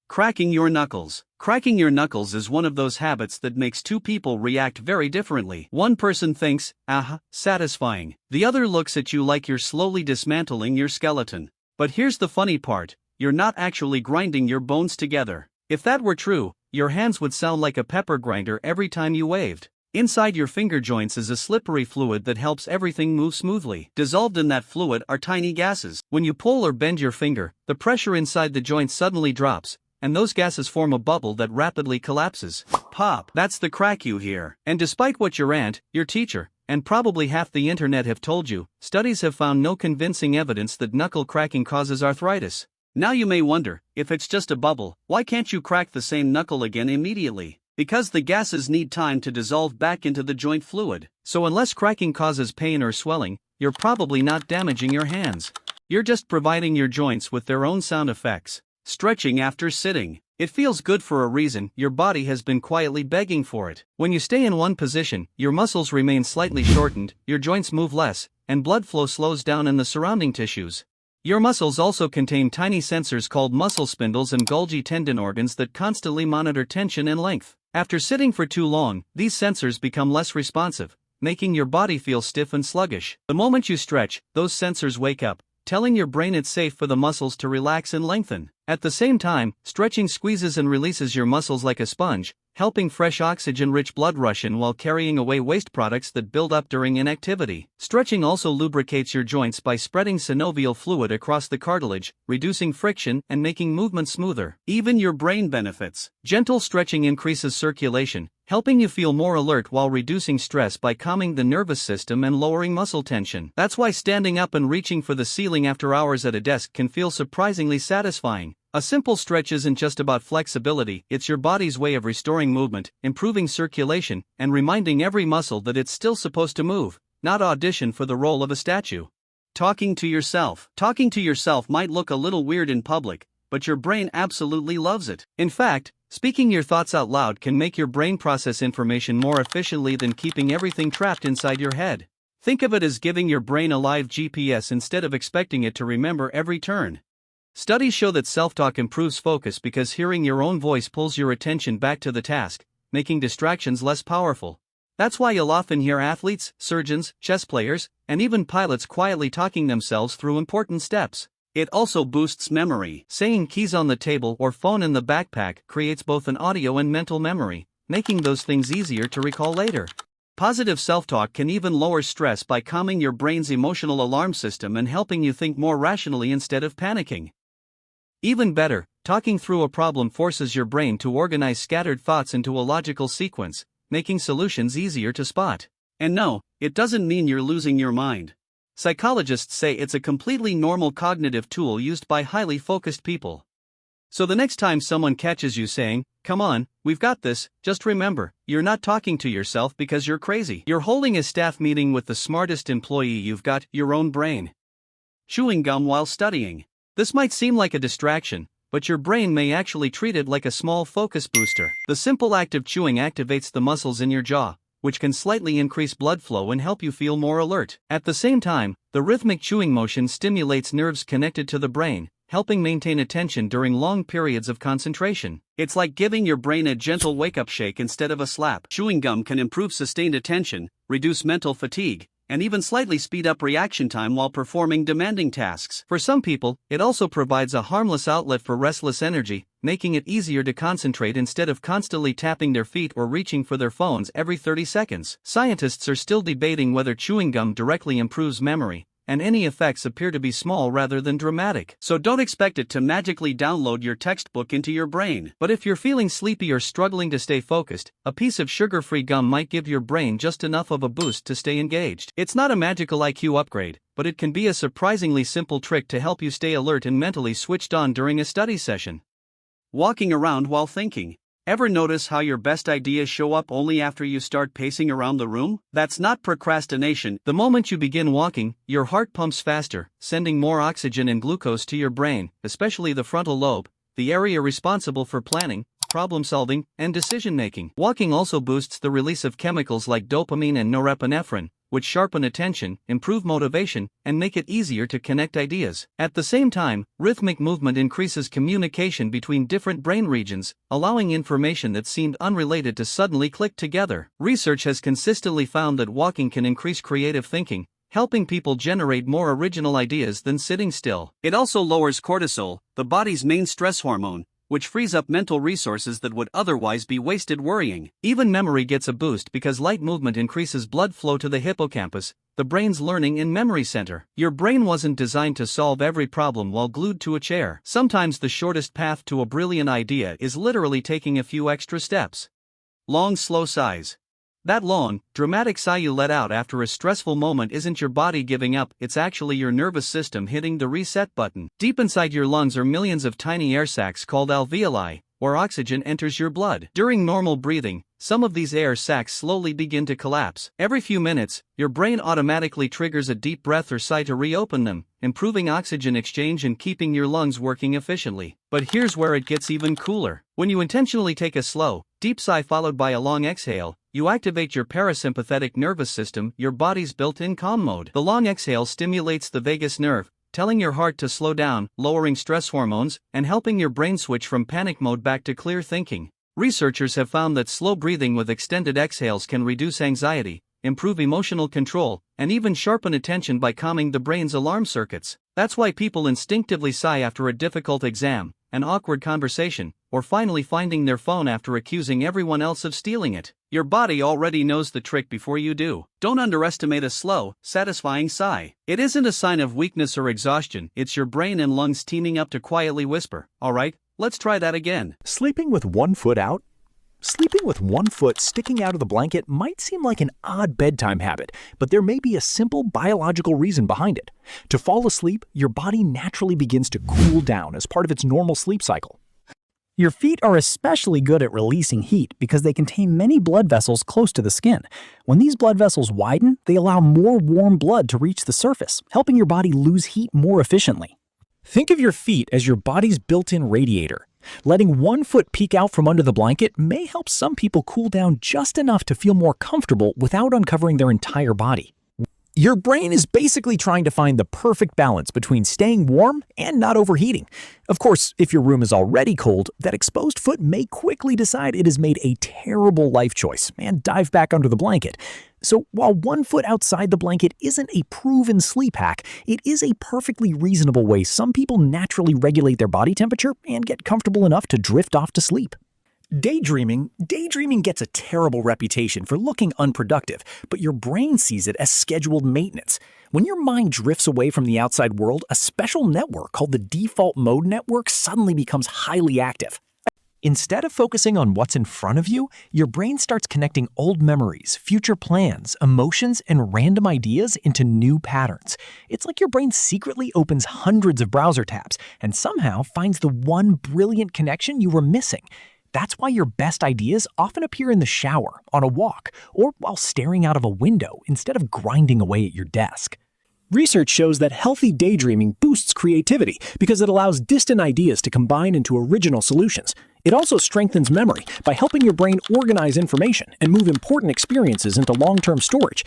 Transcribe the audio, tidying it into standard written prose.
Cracking your knuckles. Cracking your knuckles is one of those habits that makes two people react very differently. One person thinks, aha, satisfying. The other looks at you like you're slowly dismantling your skeleton. But here's the funny part, you're not actually grinding your bones together. If that were true, your hands would sound like a pepper grinder every time you waved. Inside your finger joints is a slippery fluid that helps everything move smoothly. Dissolved in that fluid are tiny gases. When you pull or bend your finger, the pressure inside the joint suddenly drops, and those gases form a bubble that rapidly collapses. Pop! That's the crack you hear. And despite what your aunt, your teacher, and probably half the internet have told you, studies have found no convincing evidence that knuckle cracking causes arthritis. Now you may wonder, if it's just a bubble, why can't you crack the same knuckle again immediately? Because the gases need time to dissolve back into the joint fluid. So unless cracking causes pain or swelling, you're probably not damaging your hands. You're just providing your joints with their own sound effects. Stretching after sitting. It feels good for a reason, your body has been quietly begging for it. When you stay in one position, your muscles remain slightly shortened, your joints move less, and blood flow slows down in the surrounding tissues. Your muscles also contain tiny sensors called muscle spindles and Golgi tendon organs that constantly monitor tension and length. After sitting for too long, these sensors become less responsive, making your body feel stiff and sluggish. The moment you stretch, those sensors wake up, telling your brain it's safe for the muscles to relax and lengthen. At the same time, stretching squeezes and releases your muscles like a sponge, helping fresh oxygen-rich blood rush in while carrying away waste products that build up during inactivity. Stretching also lubricates your joints by spreading synovial fluid across the cartilage, reducing friction and making movement smoother. Even your brain benefits. Gentle stretching increases circulation, helping you feel more alert while reducing stress by calming the nervous system and lowering muscle tension. That's why standing up and reaching for the ceiling after hours at a desk can feel surprisingly satisfying. A simple stretch isn't just about flexibility, it's your body's way of restoring movement, improving circulation, and reminding every muscle that it's still supposed to move, not audition for the role of a statue. Talking to yourself. Talking to yourself might look a little weird in public, but your brain absolutely loves it. In fact, speaking your thoughts out loud can make your brain process information more efficiently than keeping everything trapped inside your head. Think of it as giving your brain a live GPS instead of expecting it to remember every turn. Studies show that self-talk improves focus because hearing your own voice pulls your attention back to the task, making distractions less powerful. That's why you'll often hear athletes, surgeons, chess players, and even pilots quietly talking themselves through important steps. It also boosts memory. Saying keys on the table or phone in the backpack creates both an audio and mental memory, making those things easier to recall later. Positive self-talk can even lower stress by calming your brain's emotional alarm system and helping you think more rationally instead of panicking. Even better, talking through a problem forces your brain to organize scattered thoughts into a logical sequence, making solutions easier to spot. And no, it doesn't mean you're losing your mind. Psychologists say it's a completely normal cognitive tool used by highly focused people. So the next time someone catches you saying, "Come on, we've got this," just remember, you're not talking to yourself because you're crazy. You're holding a staff meeting with the smartest employee you've got, your own brain. Chewing gum while studying. This might seem like a distraction, but your brain may actually treat it like a small focus booster. The simple act of chewing activates the muscles in your jaw, which can slightly increase blood flow and help you feel more alert. At the same time, the rhythmic chewing motion stimulates nerves connected to the brain, helping maintain attention during long periods of concentration. It's like giving your brain a gentle wake-up shake instead of a slap. Chewing gum can improve sustained attention, reduce mental fatigue, and even slightly speed up reaction time while performing demanding tasks. For some people, it also provides a harmless outlet for restless energy, making it easier to concentrate instead of constantly tapping their feet or reaching for their phones every 30 seconds. Scientists are still debating whether chewing gum directly improves memory, and any effects appear to be small rather than dramatic. So don't expect it to magically download your textbook into your brain. But if you're feeling sleepy or struggling to stay focused, a piece of sugar-free gum might give your brain just enough of a boost to stay engaged. It's not a magical IQ upgrade, but it can be a surprisingly simple trick to help you stay alert and mentally switched on during a study session. Walking around while thinking. Ever notice how your best ideas show up only after you start pacing around the room? That's not procrastination. The moment you begin walking, your heart pumps faster, sending more oxygen and glucose to your brain, especially the frontal lobe, the area responsible for planning, problem solving, and decision making. Walking also boosts the release of chemicals like dopamine and norepinephrine, which sharpen attention, improve motivation, and make it easier to connect ideas. At the same time, rhythmic movement increases communication between different brain regions, allowing information that seemed unrelated to suddenly click together. Research has consistently found that walking can increase creative thinking, helping people generate more original ideas than sitting still. It also lowers cortisol, the body's main stress hormone, which frees up mental resources that would otherwise be wasted worrying. Even memory gets a boost because light movement increases blood flow to the hippocampus, the brain's learning and memory center. Your brain wasn't designed to solve every problem while glued to a chair. Sometimes the shortest path to a brilliant idea is literally taking a few extra steps. Long, slow sighs. That long, dramatic sigh you let out after a stressful moment isn't your body giving up, it's actually your nervous system hitting the reset button. Deep inside your lungs are millions of tiny air sacs called alveoli, where oxygen enters your blood. During normal breathing, some of these air sacs slowly begin to collapse. Every few minutes, your brain automatically triggers a deep breath or sigh to reopen them, improving oxygen exchange and keeping your lungs working efficiently. But here's where it gets even cooler. When you intentionally take a slow, deep sigh followed by a long exhale, you activate your parasympathetic nervous system, your body's built-in calm mode. The long exhale stimulates the vagus nerve, telling your heart to slow down, lowering stress hormones, and helping your brain switch from panic mode back to clear thinking. Researchers have found that slow breathing with extended exhales can reduce anxiety, improve emotional control, and even sharpen attention by calming the brain's alarm circuits. That's why people instinctively sigh after a difficult exam, an awkward conversation, or finally finding their phone after accusing everyone else of stealing it. Your body already knows the trick before you do. Don't underestimate a slow, satisfying sigh. It isn't a sign of weakness or exhaustion, it's your brain and lungs teaming up to quietly whisper, "Alright, let's try that again." Sleeping with one foot out? Sleeping with one foot sticking out of the blanket might seem like an odd bedtime habit, but there may be a simple biological reason behind it. To fall asleep, your body naturally begins to cool down as part of its normal sleep cycle. Your feet are especially good at releasing heat because they contain many blood vessels close to the skin. When these blood vessels widen, they allow more warm blood to reach the surface, helping your body lose heat more efficiently. Think of your feet as your body's built-in radiator. Letting one foot peek out from under the blanket may help some people cool down just enough to feel more comfortable without uncovering their entire body. Your brain is basically trying to find the perfect balance between staying warm and not overheating. Of course, if your room is already cold, that exposed foot may quickly decide it has made a terrible life choice and dive back under the blanket. So while one foot outside the blanket isn't a proven sleep hack, it is a perfectly reasonable way some people naturally regulate their body temperature and get comfortable enough to drift off to sleep. Daydreaming gets a terrible reputation for looking unproductive, but your brain sees it as scheduled maintenance. When your mind drifts away from the outside world, a special network called the default mode network suddenly becomes highly active. Instead of focusing on what's in front of you, your brain starts connecting old memories, future plans, emotions, and random ideas into new patterns. It's like your brain secretly opens hundreds of browser tabs and somehow finds the one brilliant connection you were missing. That's why your best ideas often appear in the shower, on a walk, or while staring out of a window instead of grinding away at your desk. Research shows that healthy daydreaming boosts creativity because it allows distant ideas to combine into original solutions. It also strengthens memory by helping your brain organize information and move important experiences into long-term storage.